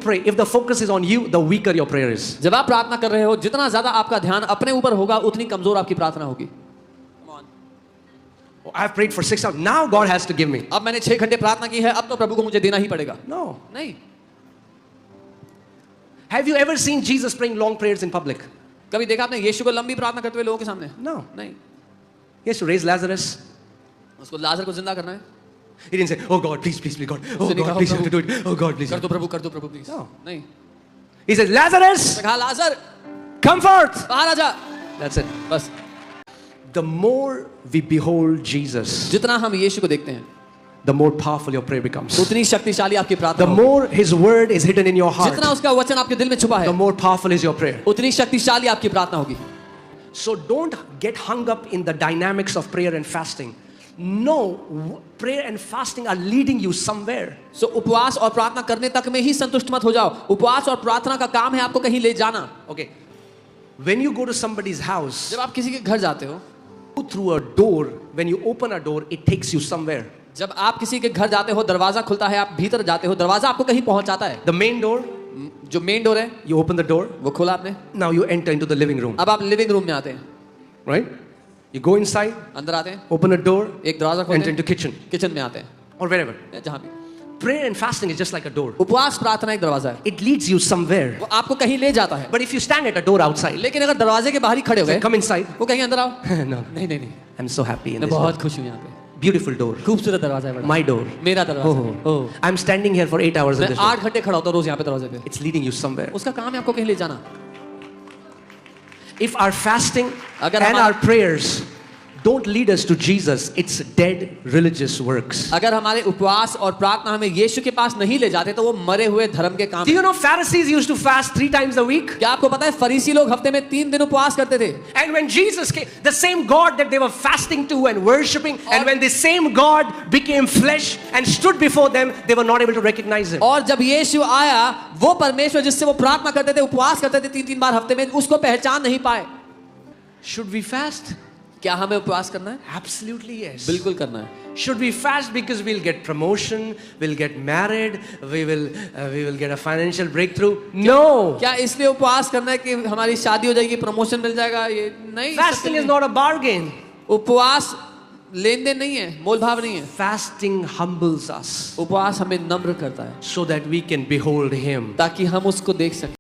pray, if the focus is on you, the weaker your prayer is. जब आप प्रार्थना कर रहे हो, जितना ज्यादा आपका ध्यान अपने ऊपर होगा, उतनी कमजोर आपकी प्रार्थना होगी. I've prayed for 6 hours. Now God has to give me. अब मैंने 6 घंटे प्रार्थना की है, अब तो प्रभु को मुझे देना ही पड़ेगा. No. नहीं. Have you ever seen Jesus praying long prayers in public? कभी देखा आपने यीशु को लंबी प्रार्थना करते हुए लोगों के सामने? No. नहीं. He has to raise Lazarus. उसको लाजर को जिंदा करना है. He didn't say, "Oh God, please, please, please, God. Oh God, please, you have to do it. Oh God, please." कर दो प्रभु प्लीज. No. नहीं. He says, "Lazarus, कहा लाजर come forth." बाहर आ जा. That's it. बस. The more we behold Jesus, जितना हम यीशु को देखते हैं, the more powerful your prayer becomes. उतनी शक्तिशाली आपकी प्रार्थना The होगी. more His word is hidden in your heart, जितना उसका वचन आपके दिल में छुपा the है, more powerful is your prayer. उतनी शक्तिशाली आपकी प्रार्थना होगी. So don't get hung up in the dynamics of prayer and fasting. No, prayer and fasting are leading you somewhere. सो उपवास और प्रार्थना करने तक में ही संतुष्ट मत हो जाओ. उपवास और प्रार्थना का काम है आपको कहीं ले जाना. Okay. When you go to somebody's house, जब आप किसी के घर जाते हो, go through a door, when you open a door, it takes you somewhere. जब आप किसी के घर जाते हो, दरवाजा खुलता है, आप भीतर जाते हो, दरवाजा आपको कहीं पहुंचाता है. The main door, जो मेन डोर है, you open the door, वो खोला आपने. now you enter into the living room, अब आप लिविंग रूम में आते हैं, right? You go inside, अंदर आते हैं, open a door, एक दरवाजा खोलते enter हैं, into kitchen किचन में आते हैं, or wherever. जहां भी. Prayer and fasting is just like a door. उपवास प्रार्थना एक दरवाजा है, It leads you somewhere. वो आपको कहीं ले जाता है. But if you stand at a door outside, लेकिन अगर दरवाजे के बाहर ही खड़े हो गए, come inside. वो कहेंगे अंदर आओ. No, नहीं नहीं नहीं, I'm so happy in मैं this. बहुत खुश हूँ यहाँ पे. Beautiful door. खूबसूरत दरवाजा है बड़ा. My door. मेरा दरवाजा. Oh. Oh. I'm standing here for 8 hours in मैं this door. 8 घंटे खड़ा होता हूँ रोज यहाँ पे दरवाजे पे. It's leading you somewhere. उसका काम है आपको कहीं ले जाना. If our fasting अगर and हमारा- our prayers don't lead us to Jesus, it's dead religious works. अगर हमारे उपवास और प्रार्थना हमें यीशु के पास नहीं ले जाते तो वो मरे हुए धर्म के काम. Do you know Pharisees used to fast 3 times a week? क्या आपको पता है फरीसी लोग हफ्ते में 3 दिन उपवास करते थे. And when Jesus came, the same God that they were fasting to and worshipping, and when the same God became flesh and stood before them, they were not able to recognize Him. और जब यीशु आया, वो परमेश्वर जिससे वो प्रार्थना करते थे, उपवास करते थे 3-3 बार हफ्ते में, उसको पहचान नहीं पाए. Should we fast? क्या हमें उपवास करना है? Absolutely yes. बिल्कुल करना है. Should we fast because we'll get promotion, we'll get married, we will get a financial breakthrough? No. क्या इसलिए उपवास करना है कि हमारी शादी हो जाएगी, प्रमोशन मिल जाएगा? ये नहीं. Fasting is not a bargain. उपवास लेन देन नहीं है, मोल भाव नहीं है. Fasting humbles us उपवास हमें नम्र करता है so that we can behold Him. ताकि हम उसको देख सकें.